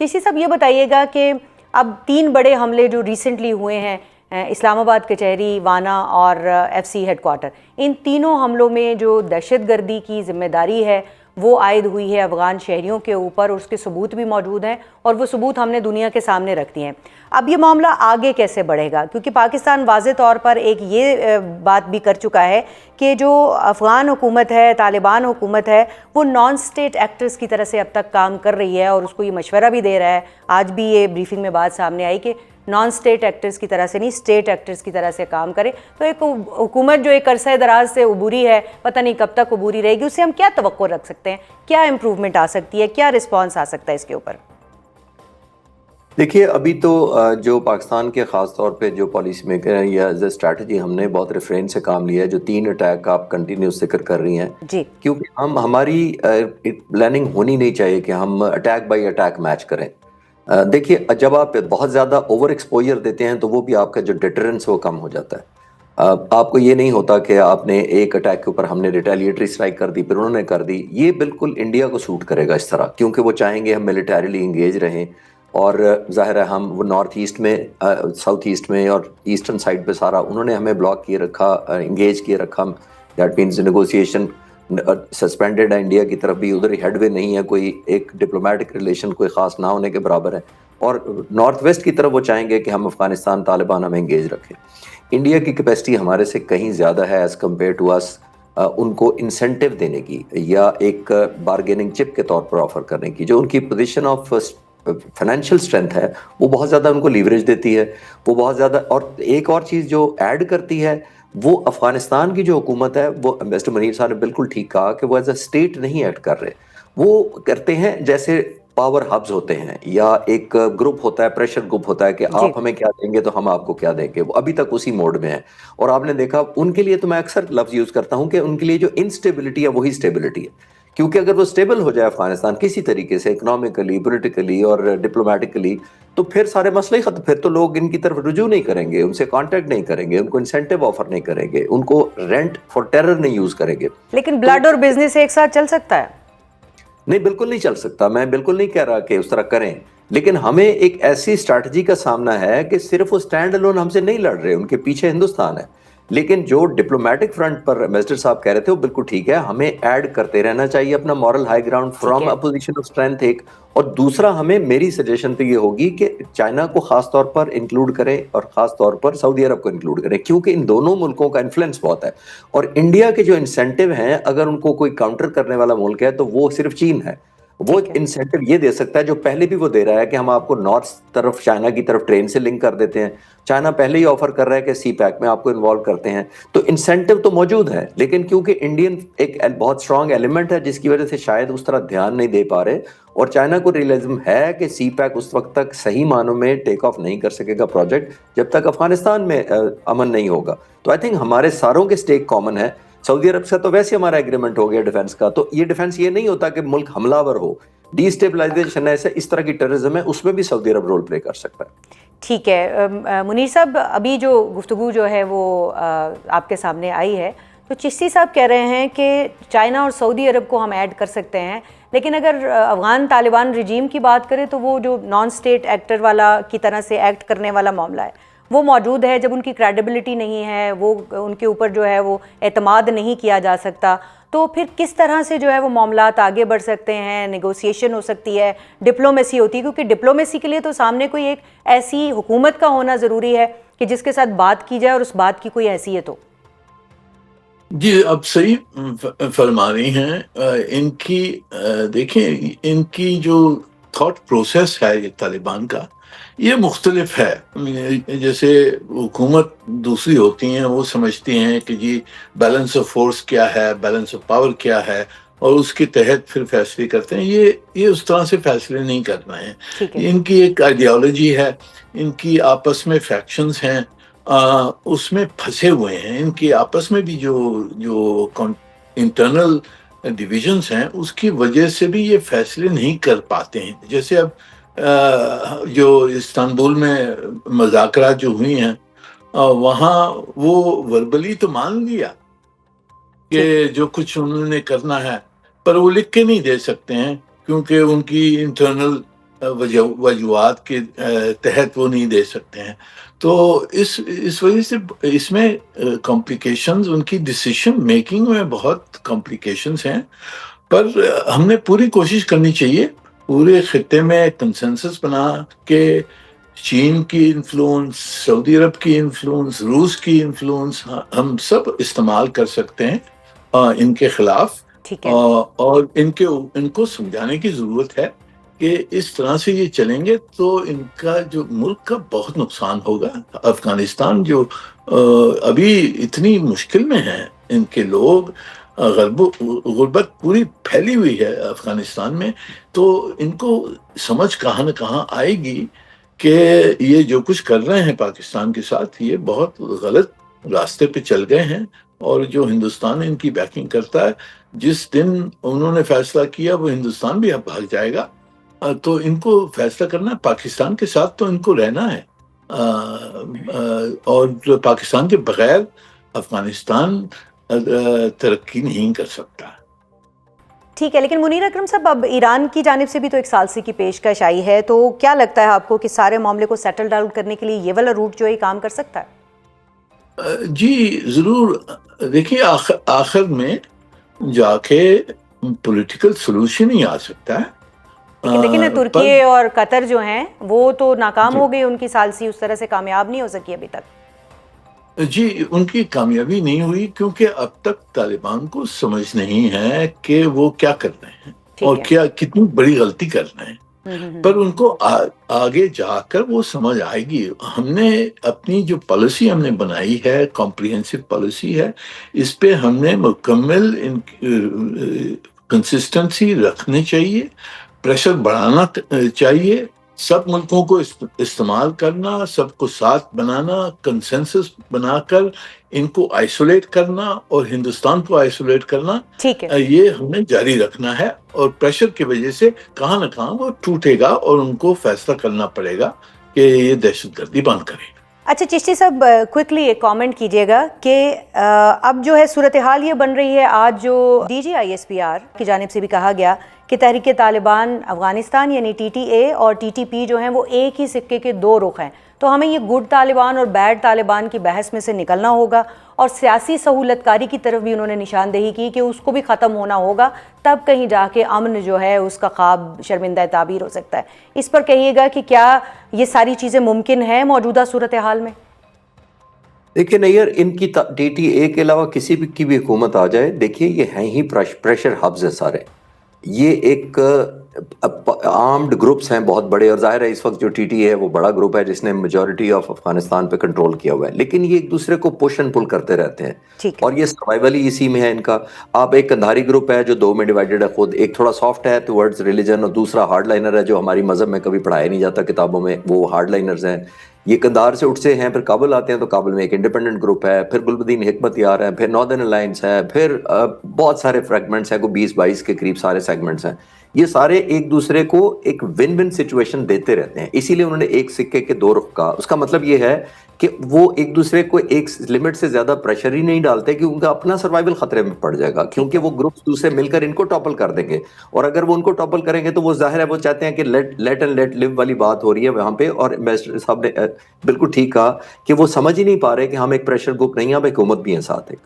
جیسی صاحب یہ بتائیے گا کہ اب 3 بڑے حملے جو ریسنٹلی ہوئے ہیں اسلام آباد کچہری، وانا اور ایف سی ہیڈ کوارٹر، ان تینوں حملوں میں جو دہشت گردی کی ذمہ داری ہے وہ عائد ہوئی ہے افغان شہریوں کے اوپر، اور اس کے ثبوت بھی موجود ہیں اور وہ ثبوت ہم نے دنیا کے سامنے رکھ دیے ہیں۔ اب یہ معاملہ آگے کیسے بڑھے گا؟ کیونکہ پاکستان واضح طور پر ایک یہ بات بھی کر چکا ہے کہ جو افغان حکومت ہے، طالبان حکومت ہے، وہ نان اسٹیٹ ایکٹرز کی طرح سے اب تک کام کر رہی ہے اور اس کو یہ مشورہ بھی دے رہا ہے۔ آج بھی یہ بریفنگ میں بات سامنے آئی کہ نان اسٹیٹ ایکٹرز کی طرح سے نہیں، اسٹیٹ ایکٹرز کی طرح سے کام کرے۔ تو ایک حکومت جو ایک عرصہ دراز سے عبوری ہے، پتہ نہیں کب تک عبوری رہے گی، اس سے ہم کیا توقع رکھ سکتے ہیں؟ کیا امپروومنٹ آ سکتی ہے؟ کیا رسپانس آ سکتا ہے اس کے اوپر؟ دیکھیے ابھی تو جو پاکستان کے خاص طور پہ جو پالیسی میکر یا ایز اے اسٹریٹجی ہم نے بہت ریفرین سے کام لیا ہے، جو 3 اٹیک آپ کنٹینیوس ذکر کر رہی ہیں، جی، کیونکہ ہماری پلاننگ ہونی نہیں چاہیے کہ ہم اٹیک بائی اٹیک میچ کریں۔ دیکھیے جب آپ بہت زیادہ اوور ایکسپوجر دیتے ہیں تو وہ بھی آپ کا جو ڈیٹرنس وہ کم ہو جاتا ہے۔ آپ کو یہ نہیں ہوتا کہ آپ نے ایک اٹیک کے اوپر ہم نے ریٹیلیٹری اسٹرائک کر دی پھر انہوں نے کر دی، یہ بالکل انڈیا کو سوٹ کرے گا اس طرح، کیونکہ وہ چاہیں گے ہم ملیٹریلی انگیج رہیں، اور ظاہر ہے ہم وہ نارتھ ایسٹ میں، ساؤتھ ایسٹ میں اور ایسٹرن سائڈ پہ سارا انہوں نے ہمیں بلاک کیے رکھا، انگیج کیے رکھا، دیٹ مینز نیگوسیشن سسپینڈڈ ہے انڈیا کی طرف بھی، ادھر ہیڈ وے نہیں ہے، کوئی ایک ڈپلومیٹک ریلیشن کوئی خاص نہ ہونے کے برابر ہے، اور نارتھ ویسٹ کی طرف وہ چاہیں گے کہ ہم افغانستان طالبان ہمیں انگیج رکھیں۔ انڈیا کی کیپیسٹی ہمارے سے کہیں زیادہ ہے ایز کمپیئر ٹو اس ان کو انسینٹیو دینے کی یا ایک بارگیننگ چپ کے طور پر آفر کرنے کی، جو ان کی پوزیشن آف فائنینشیل اسٹرینتھ ہے وہ بہت زیادہ ان کو لیوریج دیتی ہے، وہ بہت زیادہ۔ اور ایک اور چیز جو ایڈ کرتی ہے وہ افغانستان کی جو حکومت ہے، وہ مسٹر منیر صاحب نے بالکل ٹھیک کہا کہ وہ ایز اے اسٹیٹ نہیں ایڈ کر رہے، وہ کرتے ہیں جیسے پاور ہبز ہوتے ہیں یا ایک گروپ ہوتا ہے، پریشر گروپ ہوتا ہے کہ جی، آپ ہمیں کیا دیں گے تو ہم آپ کو کیا دیں گے، وہ ابھی تک اسی موڈ میں ہے۔ اور آپ نے دیکھا ان کے لیے تو میں اکثر لفظ یوز کرتا ہوں کہ ان کے لیے جو انسٹیبلٹی ہے وہی اسٹیبلٹی ہے، کیونکہ اگر وہ اسٹیبل ہو جائے افغانستان کسی طریقے سے اکنامکلی، پولیٹیکلی اور ڈپلومیٹکلی، تو پھر سارے مسئلے ختم، پھر تو لوگ ان کی طرف رجوع نہیں کریں گے، ان سے کانٹیکٹ نہیں کریں گے، ان کو انسینٹیو آفر نہیں کریں گے، ان کو رینٹ فار ٹیرر نہیں یوز کریں گے۔ لیکن تو بلڈ اور بزنس ایک ساتھ چل سکتا ہے؟ نہیں، بالکل نہیں چل سکتا، میں بالکل نہیں کہہ رہا کہ اس طرح کریں، لیکن ہمیں ایک ایسی اسٹریٹجی کا سامنا ہے کہ صرف وہ اسٹینڈ الون ہم سے نہیں لڑ رہے، ان کے پیچھے ہندوستان ہے، لیکن جو ڈپلومیٹک فرنٹ پر مسٹر صاحب کہہ رہے تھے وہ بالکل ٹھیک ہے، ہمیں ایڈ کرتے رہنا چاہیے اپنا مورل ہائی گراؤنڈ ٹھیک فرام ہے، اے پوزیشن آف اسٹرینتھ ایک، اور دوسرا ہمیں میری سجیشن تو یہ ہوگی کہ چائنا کو خاص طور پر انکلوڈ کریں اور خاص طور پر سعودی عرب کو انکلوڈ کریں، کیونکہ ان دونوں ملکوں کا انفلوئنس بہت ہے، اور انڈیا کے جو انسینٹیو ہیں اگر ان کو کوئی کاؤنٹر کرنے والا ملک ہے تو وہ صرف چین ہے۔ وہ ٹھیک ہے، انسینٹیو یہ دے سکتا ہے جو پہلے بھی وہ دے رہا ہے کہ ہم آپ کو نارتھ طرف چائنا کی طرف ٹرین سے لنک کر دیتے ہیں، چائنا پہلے ہی آفر کر رہا ہے کہ سی پیک میں آپ کو انوالو کرتے ہیں، تو انسینٹیو تو موجود ہے، لیکن کیونکہ انڈین ایک بہت اسٹرانگ ایلیمنٹ ہے جس کی وجہ سے شاید اس طرح دھیان نہیں دے پا رہے، اور چائنا کو ریئلزم ہے کہ سی پیک اس وقت تک صحیح معنوں میں ٹیک آف نہیں کر سکے گا پروجیکٹ جب تک افغانستان میں امن نہیں ہوگا۔ تو آئی تھنک ہمارے ساروں کے سٹیک کامن ہے، سعودی عرب سے تو ویسے ہمارا ایگریمنٹ ہو گیا ڈیفنس کا، تو یہ ڈیفنس یہ نہیں ہوتا کہ ملک حملہ ور ہو، ڈی اسٹیبلائزیشن ایسے اس طرح کی ٹیررزم ہے، اس میں بھی سعودی عرب رول پلے کر سکتا ہے۔ ٹھیک ہے۔ منیر صاحب ابھی جو گفتگو جو ہے وہ آپ کے سامنے آئی ہے، تو چشتی صاحب کہہ رہے ہیں کہ چائنا اور سعودی عرب کو ہم ایڈ کر سکتے ہیں، لیکن اگر افغان طالبان رجیم کی بات کریں تو وہ جو نان اسٹیٹ ایکٹر والا کی طرح سے ایکٹ کرنے والا معاملہ ہے وہ موجود ہے، جب ان کی کریڈیبلٹی نہیں ہے، وہ ان کے اوپر جو ہے وہ اعتماد نہیں کیا جا سکتا، تو پھر کس طرح سے جو ہے وہ معاملات آگے بڑھ سکتے ہیں، نیگوسیشن ہو سکتی ہے، ڈپلومیسی ہوتی ہے، کیونکہ ڈپلومیسی کے لیے تو سامنے کوئی ایک ایسی حکومت کا ہونا ضروری ہے کہ جس کے ساتھ بات کی جائے اور اس بات کی کوئی حیثیت ہو۔ جی اب صحیح فرما رہی ہیں، ان کی دیکھیں ان کی جو تھاٹ پروسیس ہے یہ طالبان کا یہ مختلف ہے، جیسے حکومت دوسری ہوتی ہیں وہ سمجھتی ہیں کہ جی بیلنس آف فورس کیا ہے، بیلنس آف پاور کیا ہے، اور اس کے تحت پھر فیصلے کرتے ہیں، یہ اس طرح سے فیصلے نہیں کر رہے ٹھیک ہے، ہیں، ان کی ایک آئیڈیالوجی ہے، ان کی آپس میں فیکشنز ہیں، اس میں پھنسے ہوئے ہیں، ان کی آپس میں بھی جو انٹرنل ڈویژنز ہیں اس کی وجہ سے بھی یہ فیصلے نہیں کر پاتے ہیں۔ جیسے اب جو استنبول میں مذاکرات جو ہوئی ہیں وہاں وہ وربلی تو مان لیا کہ جو کچھ انہوں نے کرنا ہے، پر وہ لکھ کے نہیں دے سکتے ہیں کیونکہ ان کی انٹرنل وجوہات کے تحت وہ نہیں دے سکتے ہیں. تو اس وجہ سے اس میں کمپلیکیشنز، ان کی ڈیسیشن میکنگ میں بہت کمپلیکیشنز ہیں. پر ہم نے پوری کوشش کرنی چاہیے پورے خطے میں کنسنسس بنا کے چین کی انفلوئنس، سعودی عرب کی انفلوئنس، روس کی انفلوئنس ہم سب استعمال کر سکتے ہیں ان کے خلاف. ٹھیک ہے. اور ان کو سمجھانے کی ضرورت ہے کہ اس طرح سے یہ چلیں گے تو ان کا جو ملک کا بہت نقصان ہوگا. افغانستان جو ابھی اتنی مشکل میں ہے، ان کے لوگ، غربت پوری پھیلی ہوئی ہے افغانستان میں، تو ان کو سمجھ کہاں نہ کہاں آئے گی کہ یہ جو کچھ کر رہے ہیں پاکستان کے ساتھ یہ بہت غلط راستے پہ چل گئے ہیں. اور جو ہندوستان ان کی بیکنگ کرتا ہے، جس دن انہوں نے فیصلہ کیا وہ ہندوستان بھی اب بھاگ جائے گا. تو ان کو فیصلہ کرنا ہے پاکستان کے ساتھ، تو ان کو رہنا ہے. اور پاکستان کے بغیر افغانستان ترقی نہیں کر سکتا. ٹھیک ہے، لیکن منیر اکرم صاحب، اب ایران کی جانب سے بھی تو ایک ثالثی کی پیشکش آئی ہے، تو کیا لگتا ہے آپ کو کہ سارے معاملے کو سیٹل ڈاؤن کرنے کے لیے یہ والا روٹ جو ہے کام کر سکتا ہے؟ جی ضرور. دیکھیے آخر میں جا کے پولیٹیکل سولوشن ہی آ سکتا ہے. لیکن دیکھیں نا، ترکیے اور قطر جو ہیں وہ تو ناکام جی ہو گئی، ان کی ثالثی اس طرح سے کامیاب نہیں ہو سکی ابھی تک. جی ان کی کامیابی نہیں ہوئی کیونکہ اب تک طالبان کو سمجھ نہیں ہے کہ وہ کیا کر رہے ہیں اور ٹھیک ہے. کتنی بڑی غلطی کر رہے ہیں. پر ان کو آگے جا کر وہ سمجھ آئے گی. ہم نے اپنی جو پالیسی ہم نے بنائی ہے، کمپریہنسو پالیسی ہے، اس پہ ہم نے مکمل کنسسٹنسی رکھنی چاہیے، پریشر بڑھانا چاہیے، سب ملکوں کو استعمال کرنا، سب کو ساتھ بنانا، کنسنسس بنا کر ان کو آئسولیٹ کرنا اور ہندوستان کو آئسولیٹ کرنا. ٹھیک ہے. یہ ہمیں جاری رکھنا ہے، اور پریشر کی وجہ سے کہاں نہ کہاں وہ ٹوٹے گا اور ان کو فیصلہ کرنا پڑے گا کہ یہ دہشت گردی بند کرے. اچھا چشتی صاحب، کوئکلی ایک کامنٹ کیجئے گا کہ اب جو ہے صورتحال یہ بن رہی ہے، آج جو D G I S P R کی جانب سے بھی کہا گیا کہ تحریک طالبان افغانستان یعنی ٹی ٹی اے اور ٹی ٹی پی جو ہیں وہ ایک ہی سکے کے دو رخ ہیں، تو ہمیں یہ گڈ طالبان اور بیڈ طالبان کی بحث میں سے نکلنا ہوگا، اور سیاسی سہولت کاری کی طرف بھی انہوں نے نشاندہی کی کہ اس کو بھی ختم ہونا ہوگا، تب کہیں جا کے امن جو ہے اس کا خواب شرمندہ تعبیر ہو سکتا ہے. اس پر کہیے گا کہ کیا یہ ساری چیزیں ممکن ہیں موجودہ صورتحال میں؟ دیکھیں نیئر، ان کی ٹی ٹی اے کے علاوہ کسی بھی کی بھی حکومت آ جائے، دیکھیے یہ ہیں ہی پریشر ہبز ہیں سارے. یہ ایک آرمڈ گروپس ہیں بہت بڑے، اور ظاہر ہے اس وقت جو ٹی ٹی اے ہے وہ بڑا گروپ ہے جس نے میجورٹی آف افغانستان پہ کنٹرول کیا ہوا ہے، لیکن یہ ایک دوسرے کو پش اینڈ پل کرتے رہتے ہیں، اور یہ سروائیول ہی اسی میں ہے ان کا. آپ ایک کندھاری گروپ ہے جو دو میں ڈیوائیڈڈ ہے خود، ایک تھوڑا سافٹ ہے ٹورڈز ریلیجن، اور دوسرا ہارڈ لائنر ہے جو ہماری مذہب میں کبھی پڑھایا نہیں جاتا کتابوں میں، وہ ہارڈ لائنرز ہیں. یہ کندھار سے اٹھ سے ہیں، پھر کابل آتے ہیں تو کابل میں ایک انڈیپینڈنٹ گروپ ہے، پھر گلبدین حکمت یار ہے، پھر ناردرن الائنس ہے، پھر بہت سارے فریگمنٹس ہیں، کو 20-22 کے قریب سارے سیگمنٹس ہیں. یہ سارے ایک دوسرے کو ایک ون ون سچویشن دیتے رہتے ہیں، اسی لیے انہوں نے ایک سکے کے دو رخ کہا. اس کا مطلب یہ ہے کہ وہ ایک دوسرے کو ایک لمٹ سے زیادہ پریشر ہی نہیں ڈالتے کہ ان کا اپنا سروائیول خطرے میں پڑ جائے گا، کیونکہ وہ گروپس دوسرے مل کر ان کو ٹاپل کر دیں گے، اور اگر وہ ان کو ٹاپل کریں گے تو وہ ظاہر ہے وہ چاہتے ہیں کہ لیٹ اینڈ لیٹ لیو والی بات ہو رہی ہے وہاں پہ. اور ایمبیسڈر صاحب نے بالکل ٹھیک کہا کہ وہ سمجھ ہی نہیں پا رہے کہ ہم ایک پریشر گروپ نہیں ہیں، ہم ایک حکومت بھی ہیں ساتھ ایک.